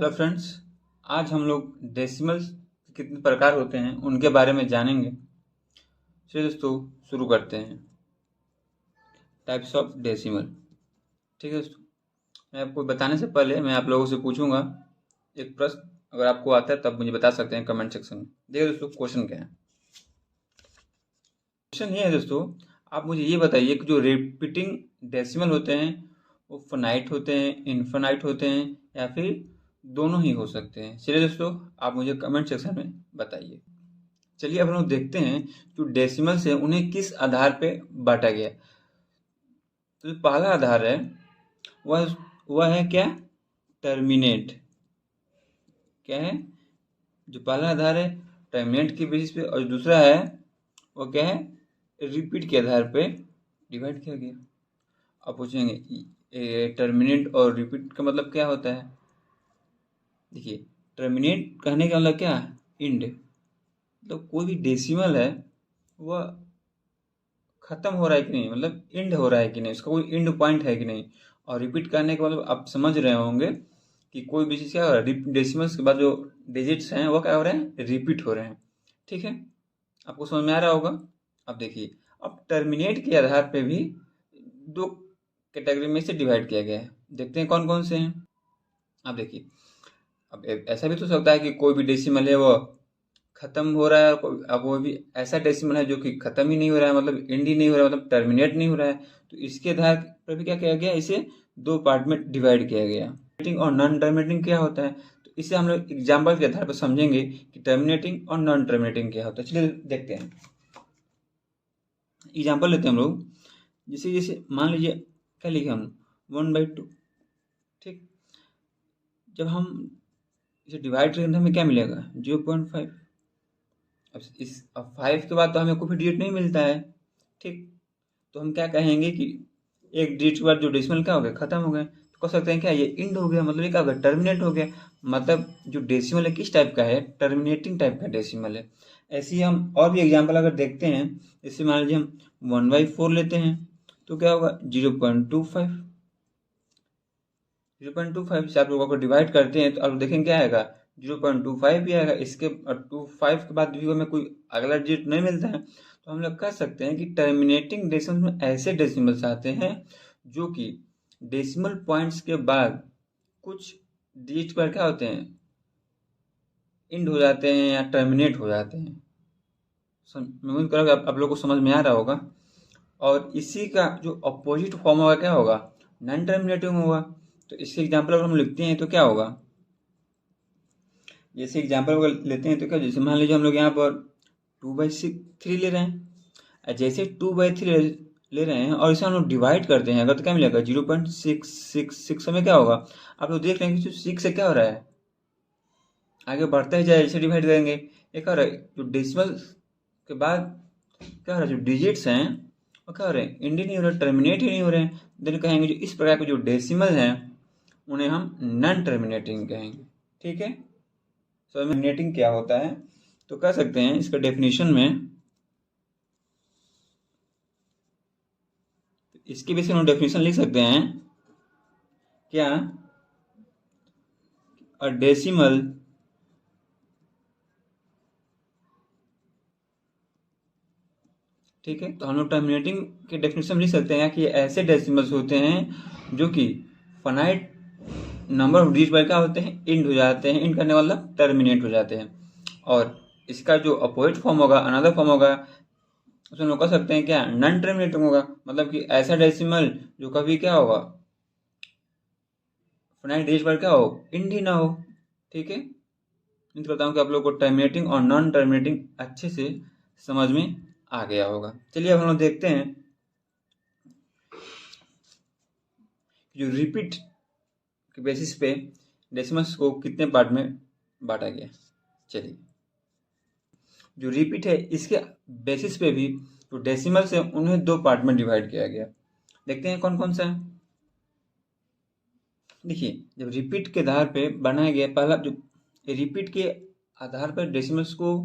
Hello friends. आज हम लोग डेसिमल्स के कितने प्रकार होते हैं उनके बारे में जानेंगे। चलिए दोस्तों, शुरू करते हैं। Types of decimal. ठीक है दोस्तों, मैं आपको बताने से पहले मैं आप लोगों से पूछूंगा एक प्रश्न। अगर आपको आता है तब मुझे बता सकते हैं कमेंट सेक्शन में। देखिए दोस्तों, क्वेश्चन क्या है। क्वेश्चन ये है दोस्तों, आप मुझे ये बताइए कि जो रिपीटिंग डेसिमल होते हैं वो फाइनाइट होते हैं, इनफाइनाइट होते हैं, या फिर दोनों ही हो सकते हैं। चलिए दोस्तों, आप मुझे कमेंट सेक्शन में बताइए। चलिए अब हम लोग देखते हैं जो डेसिमल्स है उन्हें किस आधार पे बांटा गया। तो जो पहला आधार है वह है क्या? टर्मिनेट। क्या है? जो पहला आधार है टर्मिनेट के बेसिस पे, और दूसरा है वो क्या है? रिपीट के आधार पे डिवाइड किया गया। अब पूछेंगे टर्मिनेट और रिपीट का मतलब क्या होता है। देखिए, टर्मिनेट कहने का मतलब क्या? इंड। मतलब कोई भी डेसिमल है वह खत्म हो रहा है कि नहीं, मतलब एंड हो रहा है कि नहीं, उसका कोई एंड पॉइंट है कि नहीं। और रिपीट करने के मतलब आप समझ रहे होंगे कि कोई भी चीज़ क्या हो रहा है, डेसिमल्स के बाद जो डिजिट्स हैं वो क्या हो रहे हैं? रिपीट हो रहे हैं। ठीक है, आपको समझ में आ रहा होगा। अब देखिए, अब टर्मिनेट के आधार पे भी दो कैटेगरी में से डिवाइड किया गया है। देखते हैं कौन कौन से हैं। अब देखिए, अब ऐसा भी तो हो सकता है कि कोई भी डेसिमल है वो खत्म हो रहा है, अब वो भी ऐसा डेसिमल है जो कि खत्म ही नहीं हो रहा है, मतलब एंड ही नहीं हो रहा है, मतलब टर्मिनेट नहीं हो रहा है। तो इसके आधार पर भी क्या किया गया, इसे दो पार्ट में डिवाइड किया गया। टर्मिनेटिंग और नॉन टर्मिनेटिंग क्या होता है, तो इसे हम लोग एग्जाम्पल के आधार पर समझेंगे कि टर्मिनेटिंग और नॉन टर्मिनेटिंग क्या होता है। चलिए देखते हैं, एग्जाम्पल लेते हैं हम लोग। जैसे जैसे मान लीजिए क्या लिखे हम, 1/2। ठीक, जब हम इसे डिवाइड करेंगे तो हमें क्या मिलेगा? 0.5। अब 5 के बाद तो हमें कोई भी डिजिट नहीं मिलता है। ठीक, तो हम क्या कहेंगे कि एक डिजिट के बाद जो डेसिमल क्या हो गया? खत्म हो गए। तो कह सकते हैं क्या, ये इंड हो गया, मतलब ये क्या हो गया? टर्मिनेट हो गया। मतलब जो डेसिमल है किस टाइप का है? टर्मिनेटिंग टाइप का डेसिमल है। ऐसे ही हम और भी एग्जाम्पल अगर देखते हैं, जैसे मान लीजिए हम 1/4 लेते हैं तो क्या होगा? 0.25। 0.25 से आप लोगों को डिवाइड करते हैं तो आप देखेंगे क्या आएगा? 0.25 भी आएगा। इसके 25 के बाद भी हमें कोई अगला डिजिट नहीं मिलता है। तो हम लोग कह सकते हैं कि टर्मिनेटिंग डेसिमल में ऐसे डेसिमल्स आते हैं जो कि डेसिमल पॉइंट्स के बाद कुछ डिजिट पर क्या होते हैं? इंड हो जाते हैं या टर्मिनेट हो जाते हैं। मैं उम्मीद करूँगा आप लोग को समझ में आ रहा होगा। और इसी का जो अपोजिट फॉर्म होगा क्या होगा? नॉन टर्मिनेटिंग होगा। तो इसके एग्जाम्पल अगर हम लिखते हैं तो क्या होगा? जैसे एग्जाम्पल अगर लेते हैं तो क्या, जैसे मान लीजिए हम लोग यहाँ पर 2/3 ले रहे हैं। जैसे 2/3 ले रहे हैं और इसे हम लोग डिवाइड करते हैं अगर, तो क्या मिलेगा? 0.666। में क्या होगा? आप लोग देख रहे हैं कि जो 6 से क्या हो रहा है? आगे बढ़ता ही जाए, जैसे डिवाइड करेंगे ये क्या हो रहा है? जो डेसिमल के बाद क्या हो रहा है, जो डिजिट्स हैं वो क्या हो रहे हैं? इंड ही नहीं हो रहे, टर्मिनेट ही नहीं हो रहे हैं। देन कहेंगे जो इस प्रकार के जो डेसिमल हैं उन्हें हम नॉन टर्मिनेटिंग कहेंगे। ठीक है, टर्मिनेटिंग क्या होता है तो कह सकते हैं इसका डेफिनेशन में, इसके बेसिस हम डेफिनेशन लिख सकते हैं क्या? अ डेसिमल ठीक है, तो हम लोग टर्मिनेटिंग के डेफिनेशन लिख सकते हैं कि ऐसे डेसिमल्स होते हैं जो कि फाइनाइट नंबर ऑफ डिजिट पर क्या होते हैं? इंड हो जाते हैं। इंड करने वाला टर्मिनेट हो जाते हैं। और इसका जो अपोजिट फॉर्म होगा, अनदर फॉर्म होगा, उसमें हम लोग कह सकते हैं क्या? नॉन टर्मिनेटिंग होगा। मतलब कि ऐसा डेसिमल जो कभी क्या होगा? फाइनाइट डिजिट पर क्या हो? इंड ही ना हो। ठीक है, उम्मीद करता हूँ कि आप लोग को टर्मिनेटिंग और नॉन टर्मिनेटिंग अच्छे से समझ में आ गया होगा। चलिए अब हम लोग देखते हैं जो रिपीट के बेसिस पे डेसिमल्स को कितने पार्ट में बांटा गया। चलिए, जो रिपीट है इसके बेसिस पे भी जो डेसिमल्स है उन्हें दो पार्ट में डिवाइड किया गया। देखते हैं कौन कौन सा है। देखिए, जब रिपीट के आधार पे बनाया गया पहला, जो रिपीट के आधार पर डेसिमल्स को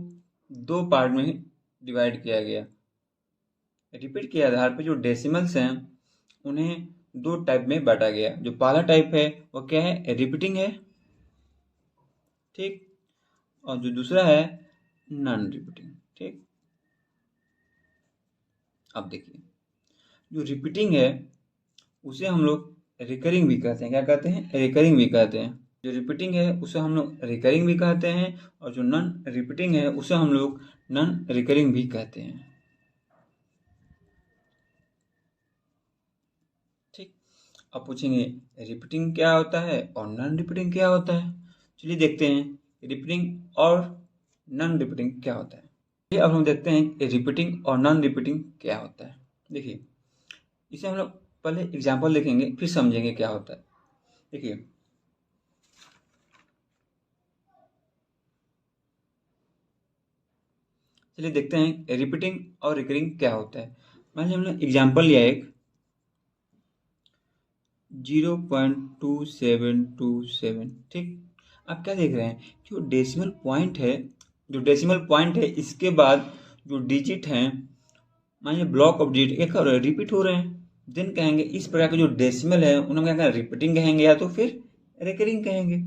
दो पार्ट में डिवाइड किया गया। रिपीट के आधार पर जो डेसिमल्स हैं उन्हें दो टाइप में बांटा गया। जो पहला टाइप है वो क्या है? रिपीटिंग है। ठीक। और जो दूसरा है नॉन रिपीटिंग। ठीक। अब देखिए, जो रिपीटिंग है उसे हम लोग रिकरिंग भी कहते हैं। क्या कहते हैं? रिकरिंग भी कहते हैं। जो रिपीटिंग है उसे हम लोग रिकरिंग भी कहते हैं, और जो नॉन रिपीटिंग है उसे हम लोग नॉन रिकरिंग भी कहते हैं। ठीक। अब पूछेंगे रिपीटिंग क्या होता है और नॉन रिपीटिंग क्या होता है। चलिए देखते हैं रिपीटिंग और नॉन रिपीटिंग क्या होता है। चलिए अब हम देखते हैं रिपीटिंग और नॉन रिपीटिंग क्या होता है। देखिए, इसे हम लोग पहले एग्जाम्पल देखेंगे, फिर समझेंगे क्या होता है। देखिए, चलिए देखते हैं रिपीटिंग और रिकरिंग क्या होता है। मान लीजिए हमने एग्जाम्पल लिया एक 0.2727। ठीक। आप क्या देख रहे हैं, जो डेसिमल पॉइंट है इसके बाद जो डिजिट हैं, मान लीजिए ब्लॉक ऑफ डिजिट एक और रिपीट हो रहे हैं, देन कहेंगे इस प्रकार के जो डेसिमल है उन्हें क्या कहेंगे, रिपीटिंग कहेंगे या तो फिर रिकरिंग कहेंगे।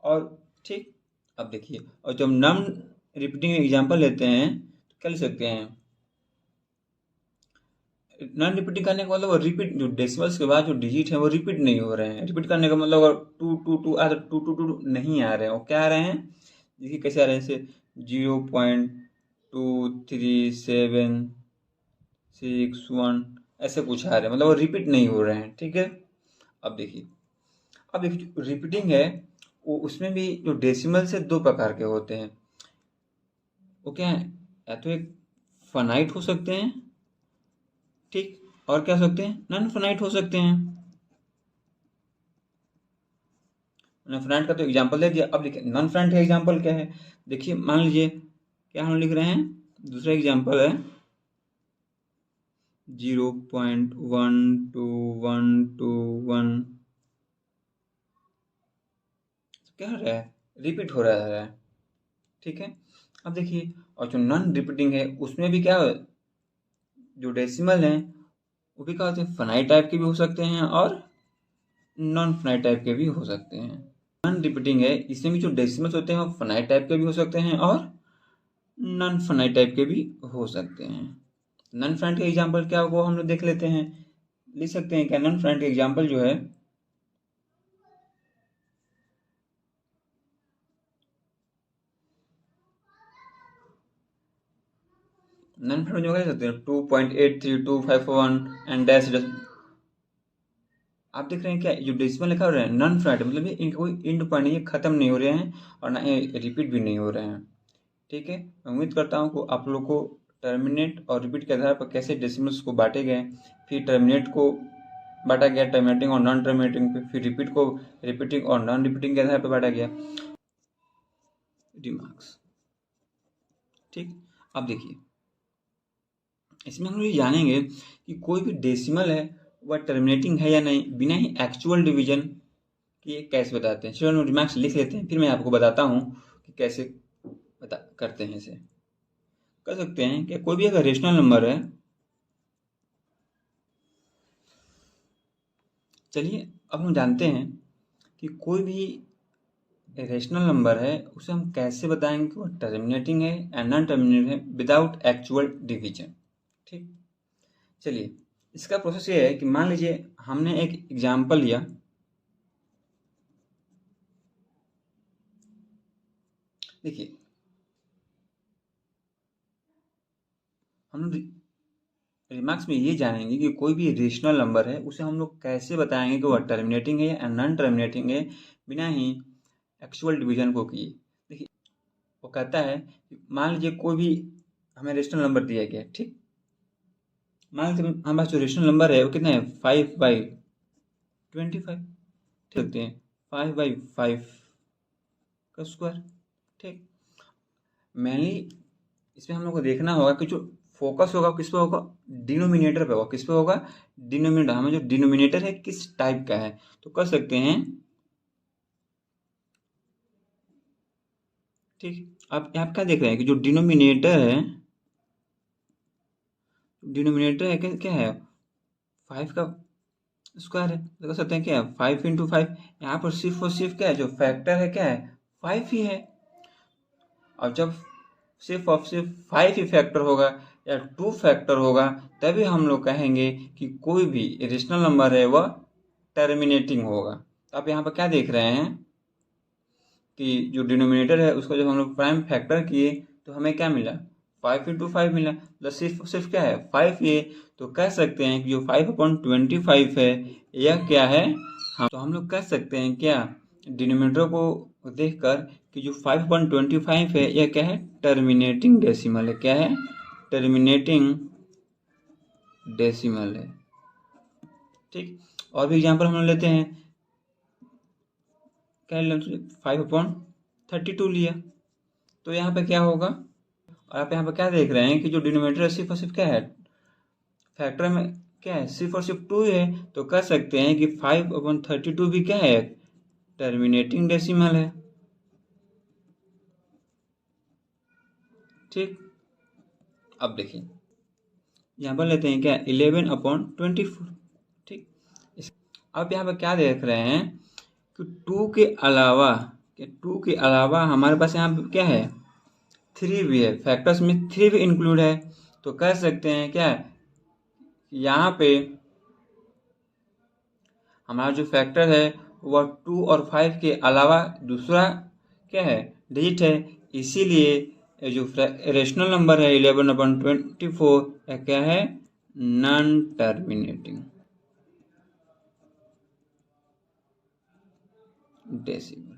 और ठीक। अब देखिए, और जब नॉन रिपीटिंग एग्जाम्पल लेते हैं तो क्या ले सकते हैं, नॉन रिपीटिंग करने का मतलब रिपीट, जो डेसिमल्स के बाद जो डिजिट है वो रिपीट नहीं हो रहे हैं। रिपीट करने का मतलब अगर टू टू टू आ टू टू टू नहीं आ रहे हैं, वो क्या आ रहे हैं, देखिए कैसे आ रहे हैं, जैसे 0.237761 ऐसे कुछ आ रहे हैं, मतलब वो रिपीट नहीं हो रहे हैं। ठीक है। अब देखिए, अब एक जो रिपीटिंग है वो उसमें भी जो डेसिमल से दो प्रकार के होते हैं। वो क्या है, या तो एक फनाइट हो सकते हैं, ठीक, और क्या हो सकते हैं, नॉन फनाइट हो सकते हैं। नॉन फ्रेंड का तो एग्जांपल दे दिया। अब देखिए नॉन फ्रेंड का एग्जांपल क्या है। देखिए मान लीजिए क्या हम लिख रहे हैं, दूसरा एग्जांपल है 0.12121। क्या हो रहा है, रिपीट हो रहा है। ठीक है। अब देखिए, और जो नॉन रिपीटिंग है उसमें भी क्या है, जो डेसिमल है वो भी क्या होते हैं, फनाइट टाइप के भी हो सकते हैं और नॉन फनाइट टाइप के भी हो सकते हैं। नॉन रिपीटिंग है, इसमें भी जो डेसिमल्स होते हैं वो फनाइट टाइप के भी हो सकते हैं और नॉन फनाइट टाइप के भी हो सकते हैं। नॉन फ्रेंड का एग्जांपल क्या होगा हम लोग देख लेते हैं, लिख सकते हैं क्या, नॉन फ्रेंड का एग्जांपल जो है नॉन फ्रेंड जो कह सकते हैं 2.83251 एंड डैश डैश। आप देख रहे हैं क्या, जो डेसिमल लिखा हो रहा है नॉन फ्रेंड, मतलब ये इनका कोई एंड पॉइंट नहीं है, खत्म नहीं हो रहे हैं और ना ये रिपीट भी नहीं हो रहे हैं। ठीक है। मैं उम्मीद करता हूँ कि आप लोग को टर्मिनेट और रिपीट के आधार पर कैसे डेसिमल्स को बांटे गए, फिर टर्मिनेट को बांटा गया टर्मिनेटिंग और नॉन टर्मिनेटिंग पे, फिर रिपीट को रिपीटिंग और नॉन रिपीटिंग के आधार पर बांटा गया, रिमार्क्स। ठीक। अब देखिए, इसमें हम लोग ये जानेंगे कि कोई भी डेसिमल है वह टर्मिनेटिंग है या नहीं, बिना ही एक्चुअल डिवीजन के कैसे बताते हैं। चलो रिमार्क्स लिख लेते हैं, फिर मैं आपको बताता हूँ कि कैसे बता करते हैं। इसे कर सकते हैं कि कोई भी अगर रेशनल नंबर है, चलिए अब हम जानते हैं कि कोई भी रेशनल नंबर है उसे हम कैसे बताएंगे कि वो टर्मिनेटिंग है या नॉन टर्मिनेटिंग है विदाउट एक्चुअल डिवीजन। ठीक। चलिए, इसका प्रोसेस ये है कि मान लीजिए हमने एक एग्जाम्पल लिया, देखिए हम रिमार्क्स में ये जानेंगे कि कोई भी रेशनल नंबर है उसे हम लोग कैसे बताएंगे कि वह टर्मिनेटिंग है या नॉन टर्मिनेटिंग है बिना ही एक्चुअल डिवीजन को किए। देखिए, वो कहता है कि मान लीजिए कोई भी हमें रेशनल नंबर दिया गया, ठीक, मान लीजिए हमारे पास जो रेशनल नंबर है वो कितना है, 5/25। ठीक सकते हैं 5/5 का स्क्वायर। ठीक। मेनली इसमें हम लोग को देखना होगा कि जो फोकस होगा किस पे होगा, डिनोमिनेटर पे होगा। किस पे होगा, डिनोमिनेटर। हमें जो डिनोमिनेटर है किस टाइप का है तो कर सकते हैं। ठीक। आप यहाँ क्या देख रहे हैं कि जो डिनोमिनेटर है क्या है, 5 का स्क्वायर है, तो कर सकते हैं क्या है 5 × 5। यहाँ पर सिर्फ और सिर्फ क्या है, जो फैक्टर है क्या है 5 ही है। और जब सिर्फ और सिर्फ 5 ही फैक्टर होगा या 2 फैक्टर होगा तभी हम लोग कहेंगे कि कोई भी इरेशनल नंबर है वह टर्मिनेटिंग होगा। आप यहाँ पर क्या देख रहे हैं कि जो डिनोमिनेटर है उसको जब हम लोग प्राइम फैक्टर किए तो हमें क्या मिला, 5 इंटू 5 मिला। तो सिर्फ क्या है 5 ये, तो कह सकते हैं कि जो 5/25 है यह क्या है, हम लोग कह सकते हैं क्या डिनोमिनेटर को देखकर कि जो 5/25 है यह क्या है, टर्मिनेटिंग डेसिमल है। क्या है, टर्मिनेटिंग डेसिमल है। ठीक, और भी एग्जाम्पल हम लोग लेते हैं। क्या 5/32 लिया, तो यहाँ पे क्या होगा, और आप यहाँ पे क्या देख रहे हैं कि जो डिनोमिनेटर है सिर्फ और सिर्फ क्या है, फैक्टर में क्या है, सिर्फ और सिर्फ 2 है। तो कह सकते हैं कि 5/32 भी क्या है, टर्मिनेटिंग डेसिमल है। ठीक, अब देखिए यहाँ पर लेते हैं क्या 11/24। ठीक, अब यहाँ पर क्या देख रहे हैं कि 2 के अलावा हमारे पास यहाँ पे क्या है, 3 भी है, फैक्टर्स में 3 भी इंक्लूड है। तो कह सकते हैं क्या यहाँ पे हमारा जो फैक्टर है वह 2 और 5 के अलावा दूसरा क्या है, डिजिट है। इसीलिए जो रेशनल नंबर है 11/24 क्या है, नॉन टर्मिनेटिंग डेसिमल।